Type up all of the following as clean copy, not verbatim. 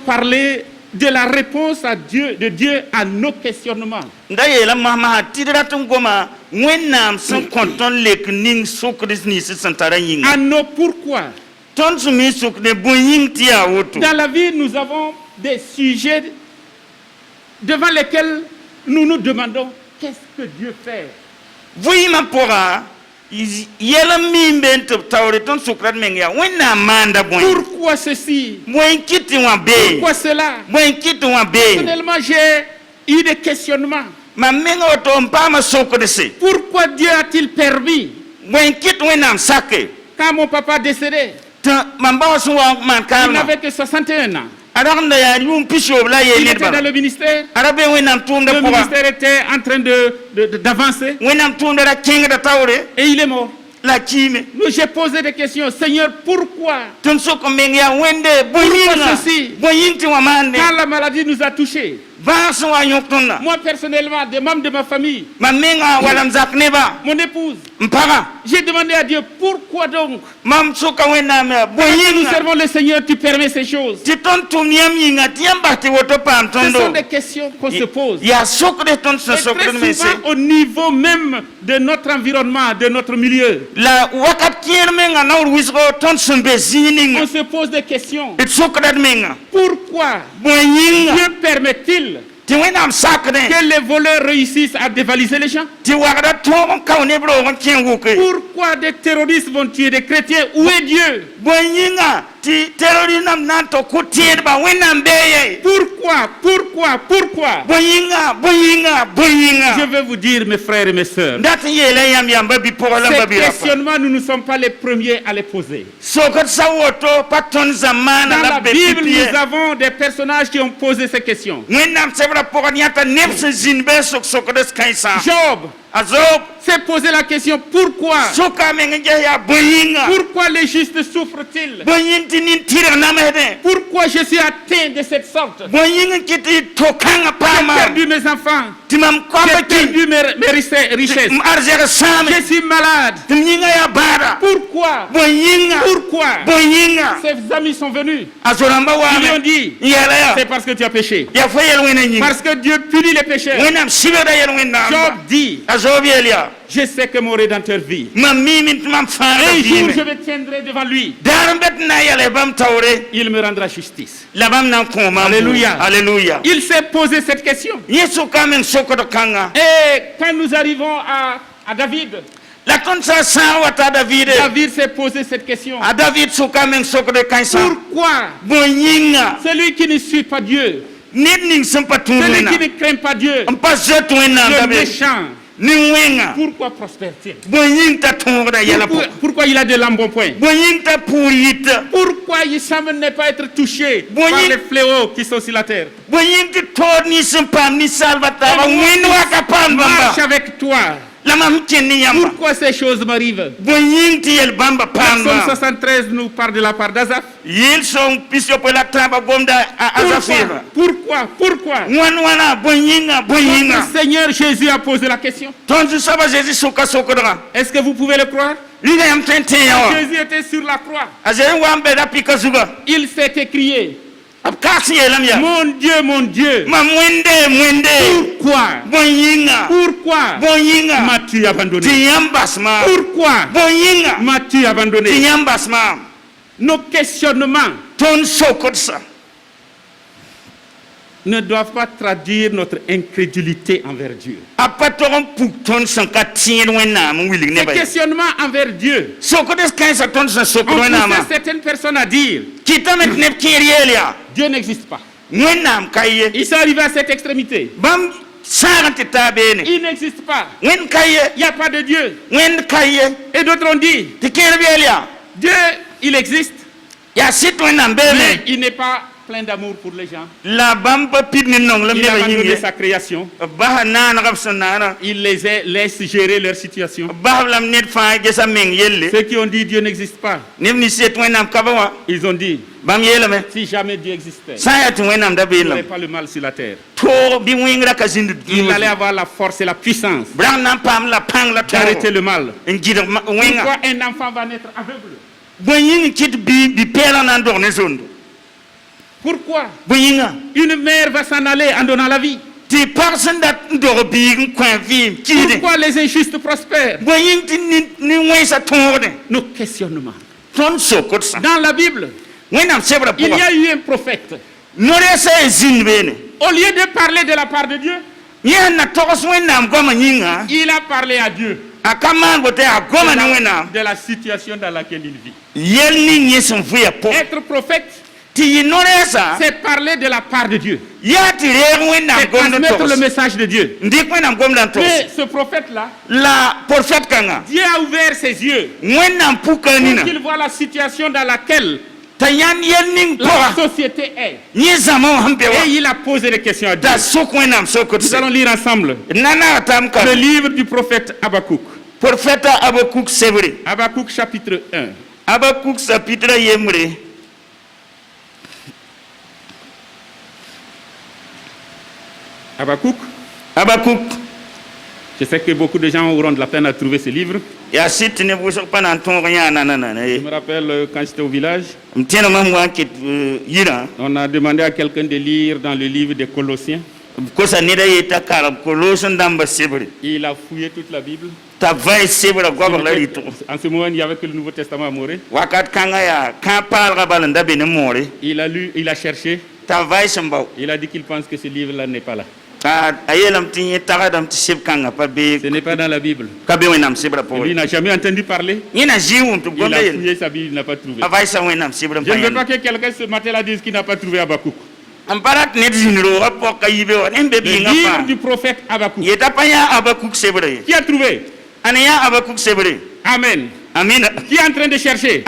parler de la réponse de Dieu à nos questionnements. À nos pourquoi. Dans la vie, nous avons des sujets devant lesquels nous nous demandons qu'est-ce que Dieu fait. Pourquoi ceci? Pourquoi cela? Personnellement, j'ai eu des questionnements. Pourquoi Dieu a-t-il permis? Quand mon papa décédé, il n'avait que 61 ans. Il était dans le ministère. Le ministère était en train d'avancer. Et il est mort. J'ai posé des questions. Seigneur, pourquoi? Pourquoi ceci? Quand la maladie nous a touchés. Moi personnellement, des membres de ma famille, mon épouse, j'ai demandé à Dieu pourquoi donc? Nous servons le Seigneur, tu permets ces choses. Ce sont des questions qu'on se pose. Et très souvent au niveau même de notre environnement, de notre milieu, on se pose des questions. Pourquoi Dieu permet-il que les voleurs réussissent à dévaliser les gens? Pourquoi des terroristes vont tuer des chrétiens? Où est Dieu? Pourquoi? Je veux vous dire, mes frères et mes sœurs, ces questionnements, nous ne sommes pas les premiers à les poser. Dans la Bible, nous avons des personnages qui ont posé ces questions. Job s'est posé la question pourquoi? Pourquoi les justes souffrent-ils? Pourquoi je suis atteint de cette sorte? J'ai perdu mes enfants. J'ai perdu mes richesses. Je suis malade. Pourquoi? Ses amis sont venus. Ils lui ont dit, c'est parce que tu as péché. Parce que Dieu punit les pécheurs. Job dit, je sais que mon Rédempteur vit. Un jour, je me tiendrai devant lui. Il me rendra justice. Alléluia. Alléluia. Il s'est posé cette question. Et quand nous arrivons à David, David s'est posé cette question. Pourquoi celui qui ne suit pas Dieu, celui qui ne craint pas Dieu, le méchant, pourquoi prospère-t-il? Pourquoi il a de l'embonpoint? Pourquoi il semble ne pas être touché par les fléaux qui sont sur la terre? Marche avec toi. Pourquoi ces choses m'arrivent? Psaume 73 nous parle de la part d'Azaph. Pourquoi? Notre Seigneur Jésus a posé la question. Est-ce que vous pouvez le croire? Jésus était sur la croix. Il s'est écrié, mon Dieu, pourquoi m'as-tu abandonné? Pourquoi m'as-tu abandonné? Nos questionnements ne doivent pas traduire notre incrédulité envers Dieu. Les questionnements envers Dieu ont poussé certaines personnes à dire Dieu n'existe pas. Ils sont arrivés à cette extrémité. Il n'existe pas. Il n'y a pas de Dieu. Et d'autres ont dit Dieu, il existe, mais il n'est pas plein d'amour pour les gens. Il a abandonné sa création. Il les laisse gérer leur situation. Ceux qui ont dit Dieu n'existe pas, ils ont dit si jamais Dieu existait, il n'y aurait pas le mal sur la terre. Il allait avoir la force et la puissance d'arrêter le mal. Pourquoi un enfant va naître aveugle? Pourquoi une mère va s'en aller en donnant la vie? Pourquoi les injustes prospèrent? Nos questionnements. Dans la Bible, il y a eu un prophète. Au lieu de parler de la part de Dieu, il a parlé à Dieu de la situation dans laquelle il vit. Être prophète, c'est parler de la part de Dieu. C'est transmettre le message de Dieu. Mais ce prophète-là, Dieu a ouvert ses yeux pour qu'il voit la situation dans laquelle la société est. Et il a posé des questions à Dieu. Nous allons lire ensemble le livre du prophète Habakkuk. Habakkuk chapitre 1. Habakkuk chapitre 1. Habakkuk. Je sais que beaucoup de gens auront de la peine à trouver ce livre. Je me rappelle quand j'étais au village, on a demandé à quelqu'un de lire dans le livre des Colossiens. Il a fouillé toute la Bible. En ce moment, il n'y avait que le Nouveau Testament à Morée. Il a lu, il a cherché. Il a dit qu'il pense que ce livre-là n'est pas là. Ce n'est pas dans la Bible. Lui n'a jamais entendu parler. Il a fouillé sa Bible, il n'a pas trouvé. Je ne veux pas que quelqu'un ce matin-là dise qu'il n'a pas trouvé Habakkuk. Le livre du prophète Habakkuk. Qui a trouvé? Amen. Qui est en train de chercher?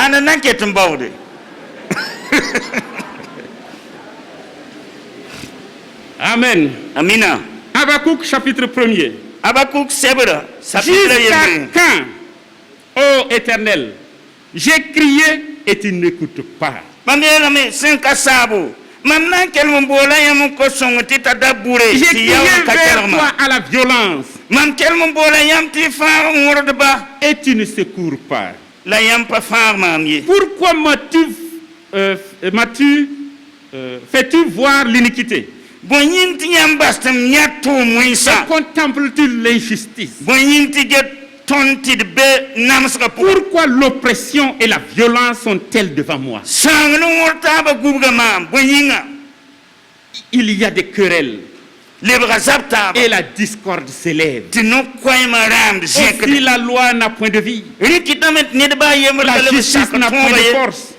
Amen. Amina. Habakkuk chapitre 1er. Habakkuk chapitre Jusqu'à quand, ô Éternel, j'ai crié et tu n'écoutes pas. J'ai crié vers toi à la violence et tu ne secours pas. Pourquoi fais-tu voir l'iniquité? Contemples-tu l'injustice? Pourquoi l'oppression et la violence sont-elles devant moi? Il y a des querelles et la discorde s'élève. Aussi la loi n'a point de vie. La justice n'a point de force.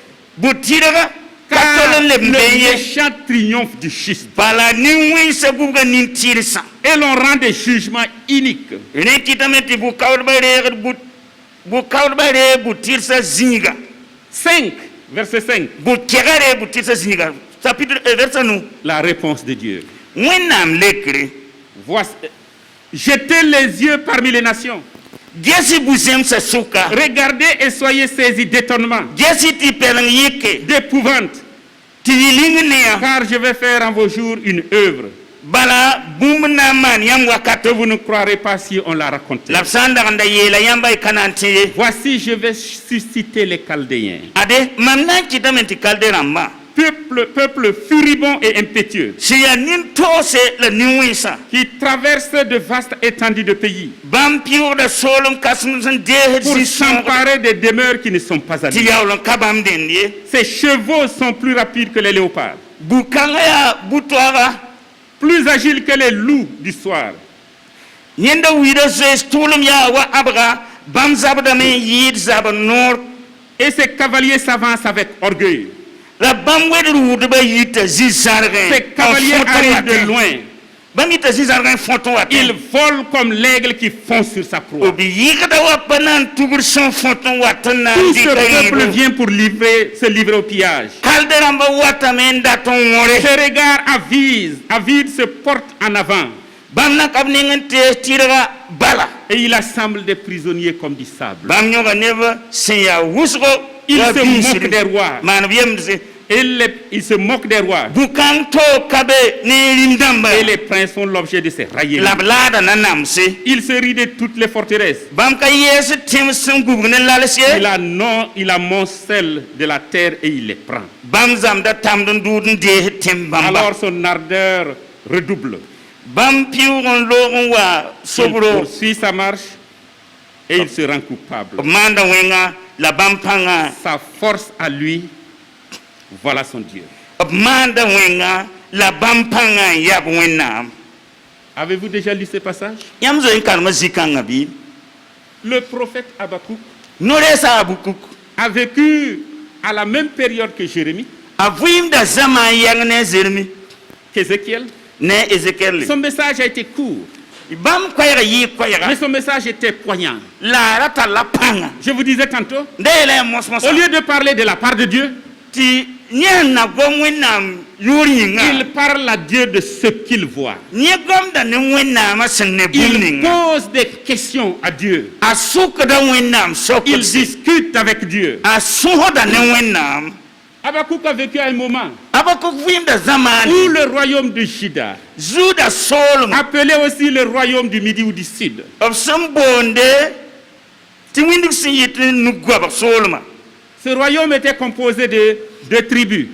Car le méchant triomphe du juste. Et l'on rend des jugements iniques. 5, verset 5. La réponse de Dieu. Voici, jetez les yeux parmi les nations. Regardez et soyez saisis d'étonnement, d'épouvante, car je vais faire en vos jours une œuvre que vous ne croirez pas si on la raconte. Voici, je vais susciter les Chaldéens, peuple furibond et impétueux, qui traverse de vastes étendues de pays pour s'emparer des demeures qui ne sont pas à lui. Ses chevaux sont plus rapides que les léopards, plus agiles que les loups du soir. Et ses cavaliers s'avancent avec orgueil. Ces cavaliers arrivent de loin. Ils volent comme l'aigle qui fond sur sa proie. Tout ce peuple vient pour se livrer au pillage. Ses regards avides se portent en avant. Et il assemble des prisonniers comme du sable. Il se moque des rois Il se moque des rois. Et les princes sont l'objet de ses railleries. Il se rit de toutes les forteresses. Il amoncelle de la terre et il les prend. Alors son ardeur redouble. Il poursuit sa marche et il se rend coupable. Sa force à lui, voilà son Dieu. Avez-vous déjà lu ce passage? Le prophète Habakkuk a vécu à la même période que Jérémie, qu'Ézéchiel. Son message a été court, mais son message était poignant. Je vous disais tantôt, au lieu de parler de la part de Dieu, il parle à Dieu de ce qu'il voit. Il pose des questions à Dieu. Il discute avec Dieu. Habakkuk a vécu à un moment où le royaume de Juda, appelé aussi le royaume du Midi ou du Sud, ce royaume était composé de deux tribus.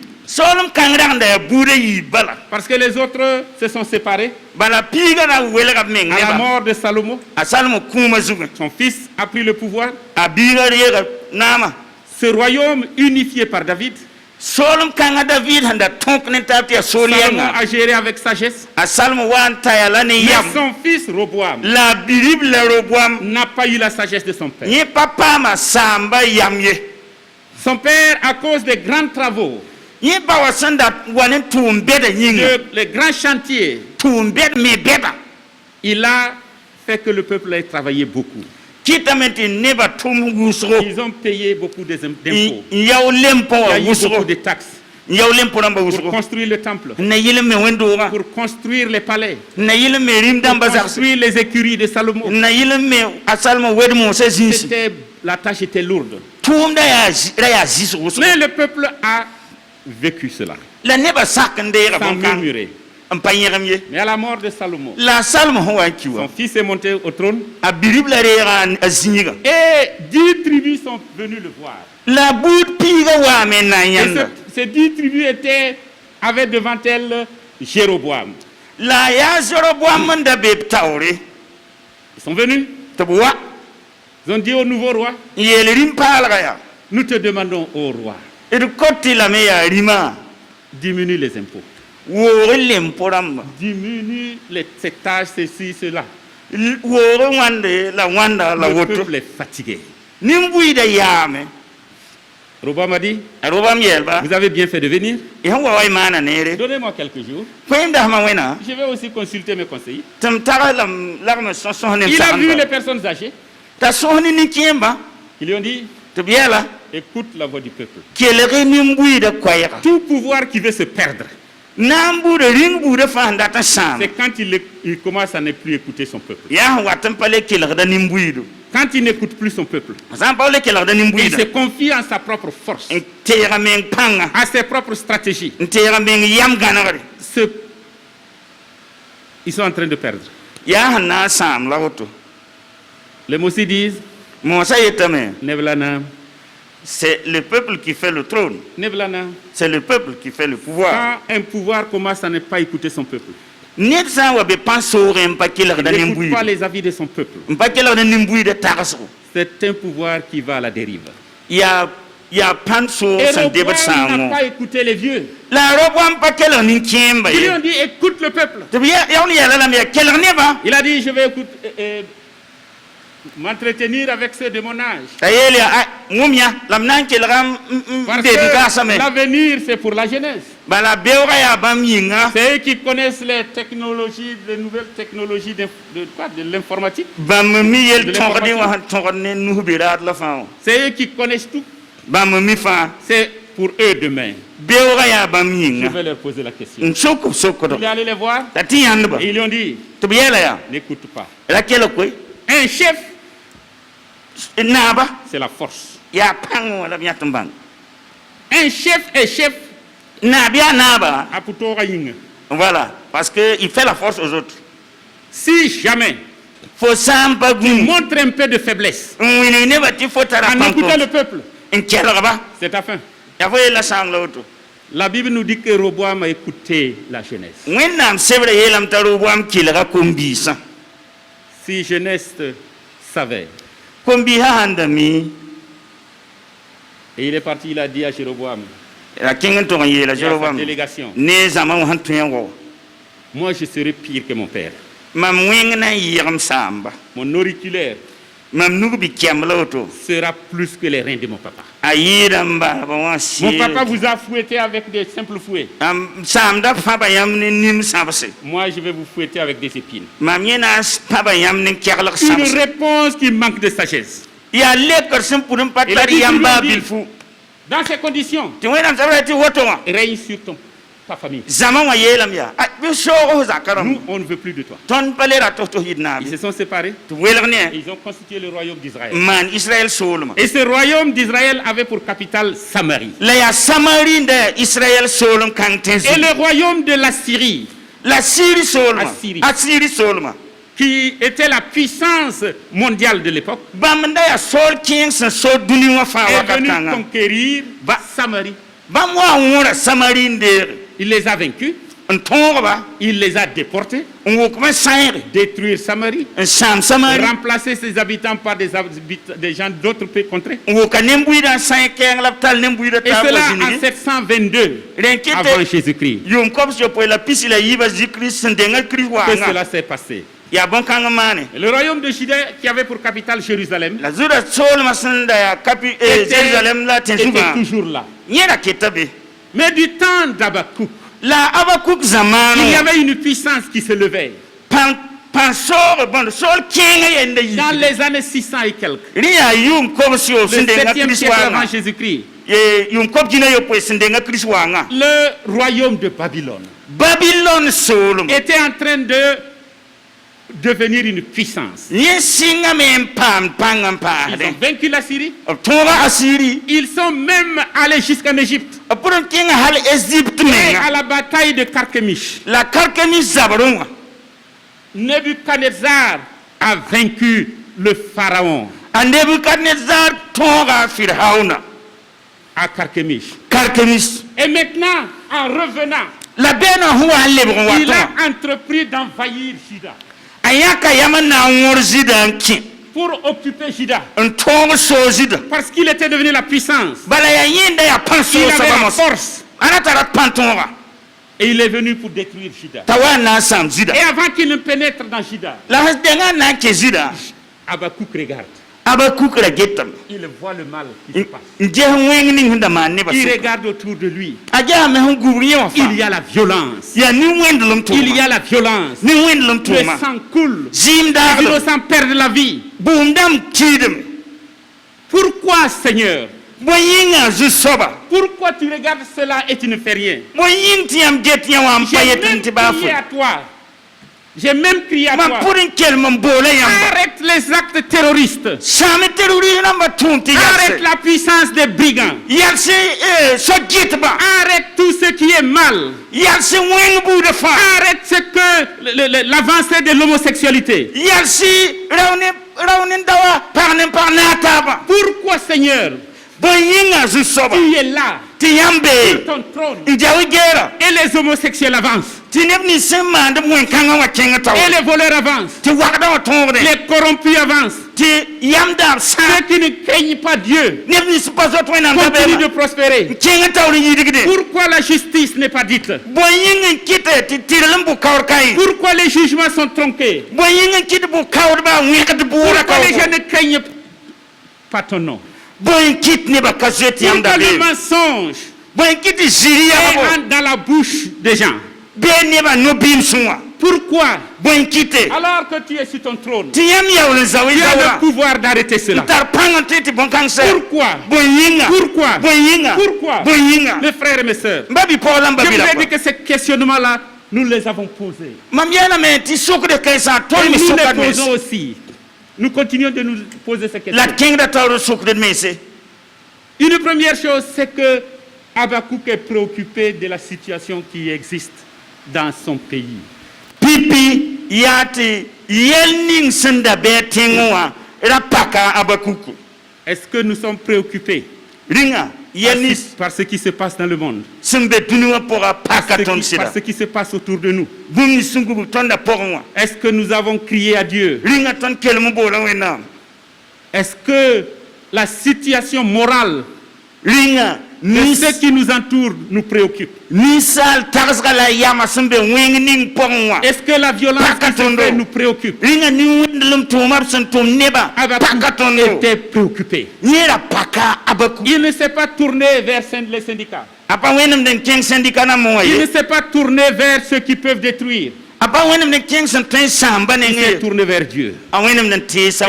Parce que les autres se sont séparés à la mort de Salomon. Son fils a pris le pouvoir. Ce royaume unifié par David, Salomon a géré avec sagesse. Mais son fils Roboam n'a pas eu la sagesse de son père. Son père, à cause des grands travaux, les grands chantiers, il a fait que le peuple ait travaillé beaucoup. Ils ont payé beaucoup d'impôts. Il y a eu beaucoup de taxes pour construire le temple, pour construire les palais, pour construire les écuries de Salomon. La tâche était lourde. Mais le peuple a vécu cela sans murmurer. Mais à la mort de Salomon, son fils est monté au trône et 10 tribus sont venues le voir. Et ces 10 tribus avaient devant elles Jéroboam. Ils sont venus. Ils ont dit au nouveau roi, nous te demandons au roi, diminue les impôts. Diminue ces tâches, ceci, cela. Le peuple est fatigué. Roboam a dit, vous avez bien fait de venir. Donnez-moi quelques jours. Je vais aussi consulter mes conseillers. Il a vu les personnes âgées. Ils lui ont dit, écoute la voix du peuple. Tout pouvoir qui veut se perdre, c'est quand il commence à ne plus écouter son peuple. Quand il n'écoute plus son peuple, il se confie en sa propre force, à ses propres stratégies. Ils sont en train de perdre. Les mots aussi disent, Nevlana, c'est le peuple qui fait le trône. Nevlana, c'est le peuple qui fait le pouvoir. Quand un pouvoir commence à ne pas écouter son peuple, il n'écoute pas les avis de son peuple. C'est un pouvoir qui va à la dérive. Et Roboam n'a pas écouté les vieux. Ils lui ont dit, écoute le peuple. Il a dit, je vais écouter, m'entretenir avec ceux de mon âge. Parce que l'avenir, c'est pour la jeunesse. C'est eux qui connaissent les technologies, les nouvelles technologies de l'informatique. C'est eux qui connaissent tout. C'est pour eux demain. Je vais leur poser la question. Il est allé les voir et ils lui ont dit, n'écoute pas. Un chef, c'est la force. Un chef est chef Nabia naba. Aputora yinga. Voilà, parce qu'il fait la force aux autres. Si jamais Faut samba tu montres un peu de faiblesse en écoutant le peuple, c'est ta fin. La Bible nous dit que Roboam a écouté la jeunesse. Si jeunesse savait. Et il est parti, il a dit à Jéroboam, à sa délégation, moi je serai pire que mon père. Mon auriculaire sera plus que les reins de mon papa. Mon papa vous a fouetté avec des simples fouets. Moi, je vais vous fouetter avec des épines. Une réponse qui manque de sagesse. Et la Bible dit, dans ces conditions, règne sur ta famille. Nous, on ne veut plus de toi. Ils se sont séparés. Et ils ont constitué le royaume d'Israël. Et ce royaume d'Israël avait pour capitale Samarie. Et le royaume de l'Assyrie, qui était la puissance mondiale de l'époque, est venu conquérir Samarie. Il les a vaincus. Il les a déportés. Détruire Samarie. Remplacer ses habitants par des gens d'autres pays contrées. Et cela en 722 avant Jésus-Christ. Que cela s'est passé. Le royaume de Juda, qui avait pour capitale Jérusalem, était toujours là. Mais du temps d'Abakouk, il y avait une puissance qui se levait. Dans les années 600 et quelques, le 7e siècle avant Jésus-Christ, le royaume de Babylone était en train de devenir une puissance. Ils ont vaincu la Syrie. Ils sont même allés jusqu'en Égypte. Et à la bataille de Carchemish, Nebuchadnezzar a vaincu le pharaon à Carchemish. Et maintenant, en revenant, il a entrepris d'envahir Juda pour occuper Juda, parce qu'il était devenu la puissance. Il avait la force. Et il est venu pour détruire Juda. Et avant qu'il ne pénètre dans Juda, Habakkuk regarde. Il voit le mal qui se passe. Il regarde autour de lui. Il y a la violence. Il y a la violence. Le sang coule. Les innocents perdent la vie. Pourquoi, Seigneur? Pourquoi tu regardes cela et tu ne fais rien? J'ai même crié à toi. J'ai même crié à toi. Arrête les actes terroristes. Arrête la puissance des brigands. Arrête tout ce qui est mal. Arrête ce que l'avancée de l'homosexualité. Pourquoi, Seigneur? Tu es là sur ton trône et les homosexuels avancent et les voleurs avancent, les corrompus avancent, ceux qui ne craignent pas Dieu continuent de prospérer. Pourquoi la justice n'est pas dite? Pourquoi les jugements sont tronqués? Pourquoi les gens ne craignent pas ton nom? Pourquoi le mensonge est dans la bouche des gens? Pourquoi? Alors que tu es sur ton trône, tu as le pouvoir d'arrêter cela. Pourquoi? Mes frères et mes sœurs, je voudrais dire que ces questionnements-là, nous les avons posés. Et nous les posons aussi. Nous continuons de nous poser ces questions. Une première chose, c'est que Habakkuk est préoccupé de la situation qui existe dans son pays. Pipi yati yelning senda betengwa rapaka Habakkuk. Est-ce que nous sommes préoccupés Ringa yenis par ce qui se passe dans le monde, par ce qui se passe autour de nous? Est-ce que nous avons crié à Dieu? Est-ce que la situation morale de ceux qui nous entourent nous préoccupe? Est-ce que la violence qui se fait nous préoccupe? Habakkuk était préoccupé. Il ne s'est pas tourné vers les syndicats. Il ne s'est pas tourné vers ceux qui peuvent détruire. Il s'est tourné vers Dieu. Et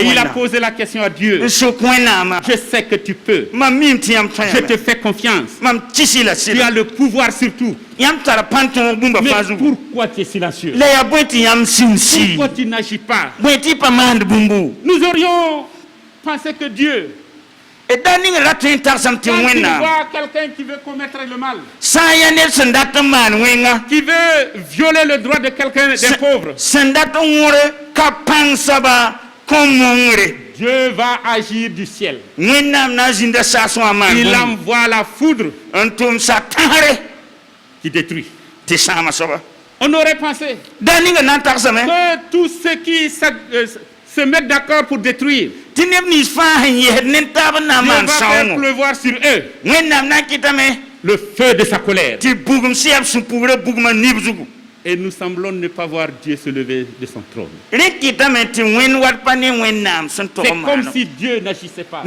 il a posé la question à Dieu. Je sais que tu peux. Je te fais confiance. Tu as le pouvoir sur tout. Mais pourquoi tu es silencieux? Pourquoi tu n'agis pas? Nous aurions pensé que Dieu, quand il voit quelqu'un qui veut commettre le mal, qui veut violer le droit de quelqu'un, des pauvres, Dieu va agir du ciel. Il envoie la foudre qui détruit. On aurait pensé que tous ceux qui se mettent d'accord pour détruire, Dieu va faire pleuvoir sur eux le feu de sa colère. Et nous semblons ne pas voir Dieu se lever de son trône. C'est comme si Dieu n'agissait pas.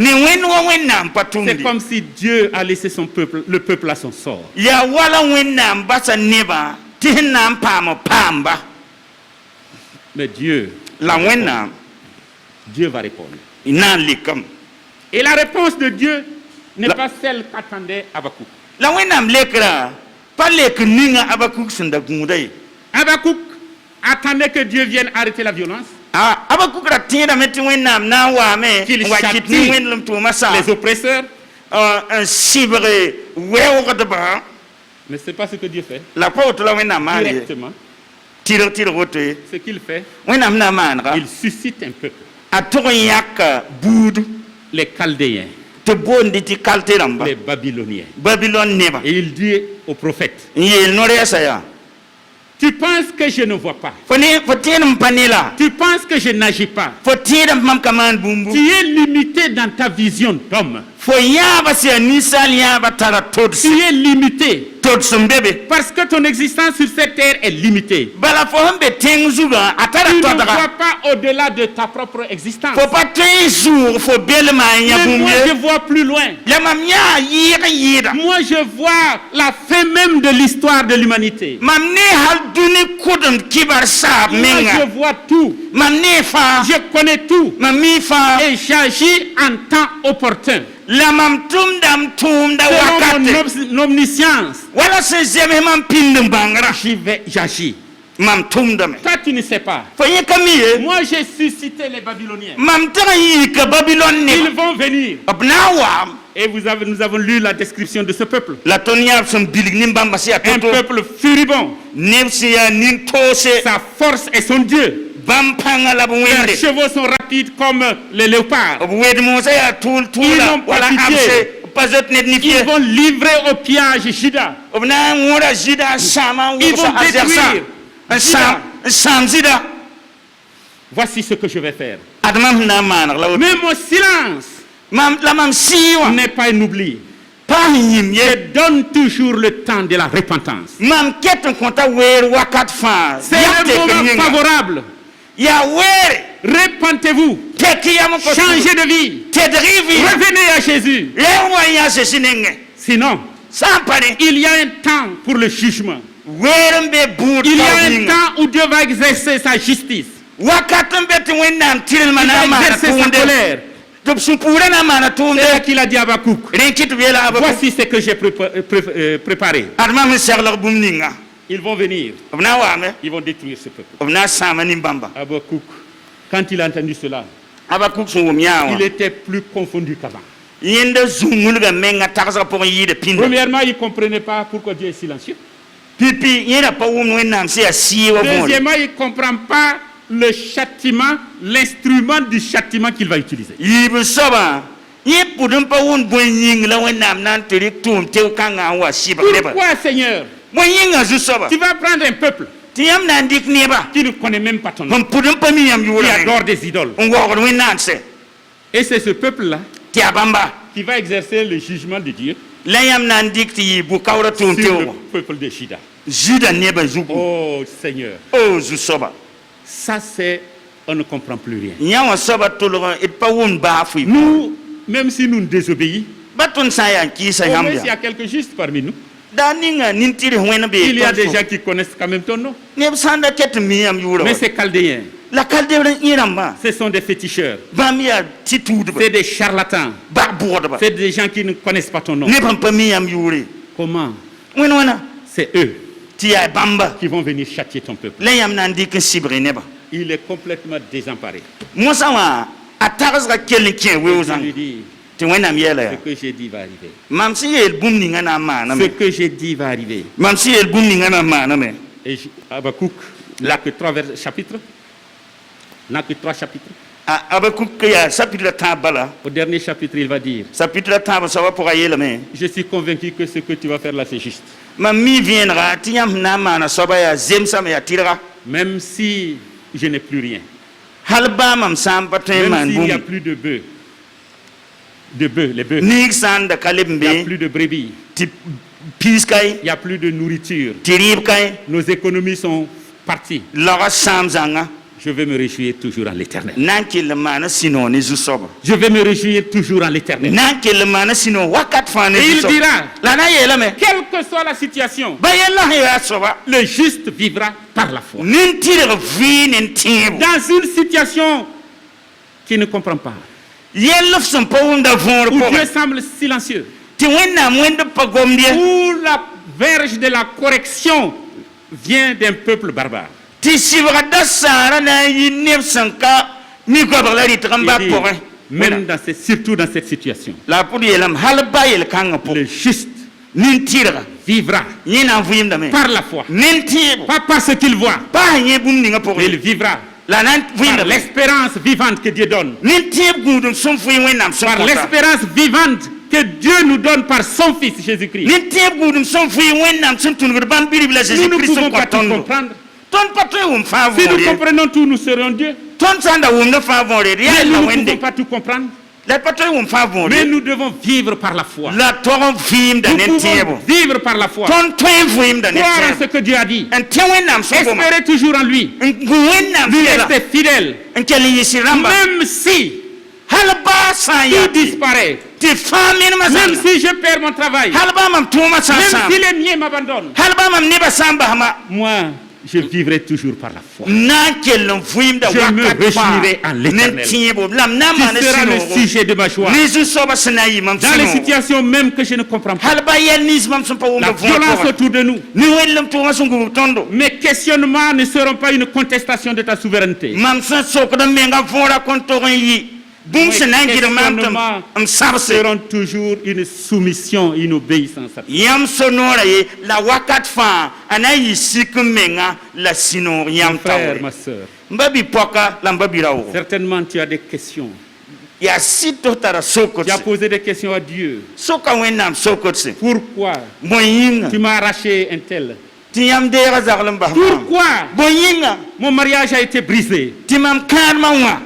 C'est comme si Dieu a laissé son peuple, le peuple à son sort. Mais Dieu va répondre. Et la réponse de Dieu n'est pas celle qu'attendait Habakkuk. Habakkuk attendait que Dieu vienne arrêter la violence, qu'il châtie les oppresseurs. Mais ce n'est pas ce que Dieu fait. Directement, ce qu'il fait, il suscite un peuple, les Chaldéens, les Babyloniens. Et il dit au prophète, tu penses que je ne vois pas? Tu penses que je n'agis pas? Tu es limité dans ta vision d'homme. Tu es limité parce que ton existence sur cette terre est limitée. Tu ne vois pas au-delà de ta propre existence. Mais moi, je vois plus loin. Moi, je vois la fin même de l'histoire de l'humanité. Moi, je vois tout. Je connais tout. Et j'agis en temps opportun. Selon mon omniscience, j'agis. Toi, tu ne sais pas. Moi, j'ai suscité les Babyloniens. Ils vont venir. Et nous avons lu la description de ce peuple. Un peuple furibond. Sa force est son Dieu. Leurs chevaux sont rapides comme les léopards. Ils n'ont pas pitié. Ils vont livrer au pillage Juda. Ils vont détruire Juda. Voici ce que je vais faire. Mais mon silence n'est pas un oubli. Je donne toujours le temps de la repentance. C'est un moment favorable. Repentez-vous. Changez de vie. Revenez à Jésus. Sinon, il y a un temps pour le jugement. Il y a un temps où Dieu va exercer sa justice. Il va exercer sa colère. C'est là qu'il a dit à Habakkuk, voici ce que j'ai préparé. Ils vont venir. Ils vont détruire ce peuple. Habakkuk, quand il a entendu cela, il était plus confondu qu'avant. Premièrement, il ne comprenait pas pourquoi Dieu est silencieux. Deuxièmement, il ne comprend pas le châtiment, l'instrument du châtiment qu'il va utiliser. Pourquoi, Seigneur, tu vas prendre un peuple qui ne connaît même pas ton nom, qui adore des idoles. Et c'est ce peuple-là qui va exercer le jugement de Dieu sur le peuple de Juda. Oh Seigneur, ça c'est, on ne comprend plus rien. Nous, même si nous désobéissons, au moins il y a quelques justes parmi nous. Il y a des gens qui connaissent quand même ton nom. Mais ces Chaldéens, ce sont des féticheurs, c'est des charlatans, c'est des gens qui ne connaissent pas ton nom. Comment? C'est eux qui vont venir châtier ton peuple. Il est complètement désemparé. Je lui dis, ce que j'ai dit va arriver. Ce que j'ai dit va arriver. Et Habakkuk n'a que 3 chapitres. N'a que 3 chapitres. Au dernier chapitre, il va dire, je suis convaincu que ce que tu vas faire là, c'est juste. Même si je n'ai plus rien. Même s'il n'y a plus de bœufs. Les bœufs. Il n'y a plus de brebis. Il n'y a plus de nourriture. Nos économies sont parties. Je vais me réjouir toujours en l'Éternel. Je vais me réjouir toujours en l'Éternel. Et il dira, quelle que soit la situation, le juste vivra par la foi. Dans une situation qui ne comprend pas, où Dieu semble silencieux, où la verge de la correction vient d'un peuple barbare. Il dit, même surtout dans cette situation, le juste vivra par la foi, pas parce qu'il voit, mais il vivra par l'espérance vivante que Dieu donne, par l'espérance vivante que Dieu nous donne par son Fils Jésus-Christ. Nous ne pouvons pas tout comprendre. Si nous comprenons tout, nous serons Dieu. Mais nous ne pouvons pas tout comprendre. Mais nous devons vivre par la foi. Nous pouvons vivre par la foi. Croire en ce que Dieu a dit. Espérer toujours en lui. Lui rester fidèle. Même si tout disparaît. Même si je perds mon travail. Même si les miens m'abandonnent. Moi, je vivrai toujours par la foi. Je me réjouirai en l'Éternel. Tu seras le sujet de ma joie. Dans les situations même que je ne comprends pas. La violence autour de nous. Mes questionnements ne seront pas une contestation de ta souveraineté. Mes questionnements seront toujours une soumission, une obéissance à toi. Frère, ma soeur, certainement tu as des questions. Tu as posé des questions à Dieu. Pourquoi tu m'as arraché un tel? Pourquoi mon mariage a été brisé?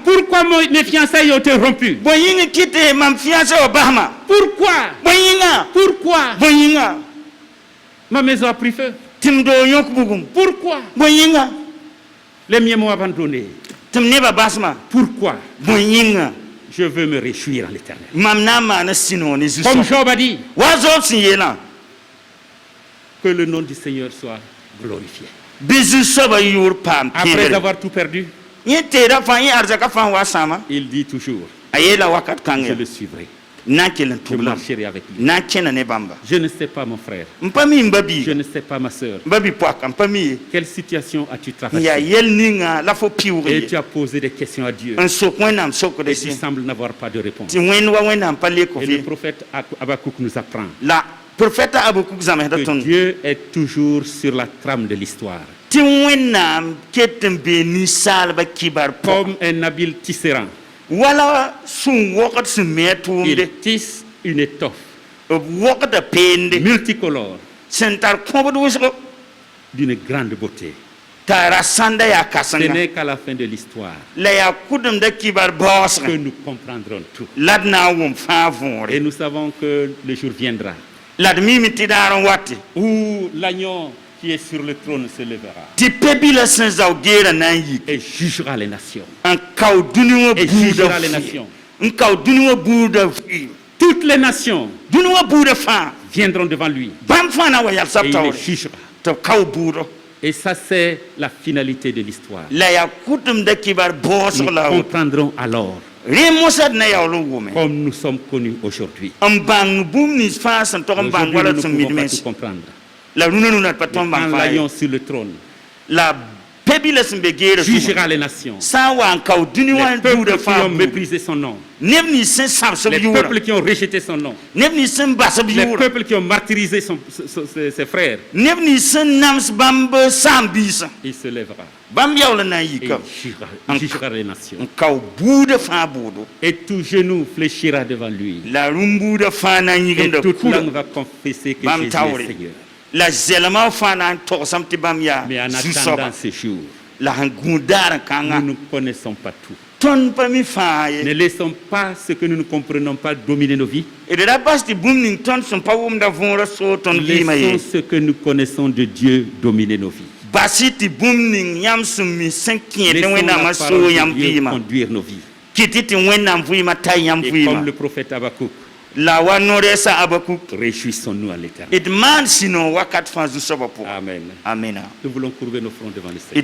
Pourquoi mes fiançailles ont été rompues? Pourquoi ma maison a pris feu? Pourquoi les miens m'ont abandonné? Pourquoi? Je veux me réjouir en l'Éternel. Comme Job a dit, que le nom du Seigneur soit glorifié. Après avoir tout perdu, il dit toujours, je le suivrai. je marcherai avec lui. Je ne sais pas, mon frère. Je ne sais pas, ma soeur. Quelle situation as-tu traversé? Et tu as posé des questions à Dieu. Et tu sembles n'avoir pas de réponse. Et le prophète Habakkuk nous apprend que Dieu est toujours sur la trame de l'histoire. Comme un habile tisserand, il tisse une étoffe multicolore d'une grande beauté. Ce n'est qu'à la fin de l'histoire que nous comprendrons tout. Et nous savons que le jour viendra où l'agneau qui est sur le trône se lèvera et jugera les nations. Et jugera les nations. Toutes les nations viendront devant lui et il les jugera. Et ça, c'est la finalité de l'histoire. Nous comprendrons alors comme nous sommes connus aujourd'hui. Aujourd'hui, nous ne pouvons pas tout comprendre. Quand l'agneau sur le trône jugera les nations, les peuples qui ont méprisé son nom, les peuples qui ont rejeté son nom, les peuples qui ont martyrisé ses frères, il se lèvera et il jugera les nations. Et tout genou fléchira devant lui. Et toute langue va confesser que Jésus est Seigneur. Mais en attendant ce jour, nous ne connaissons pas tout. Ne laissons pas ce que nous ne comprenons pas dominer nos vies. Laissons ce que nous connaissons de Dieu dominer nos vies. Laissons la parole de Dieu conduire nos vies. Et comme le prophète Habakkuk, réjouissons-nous à l'éternel. Amen. Nous voulons courber nos fronts devant le Seigneur.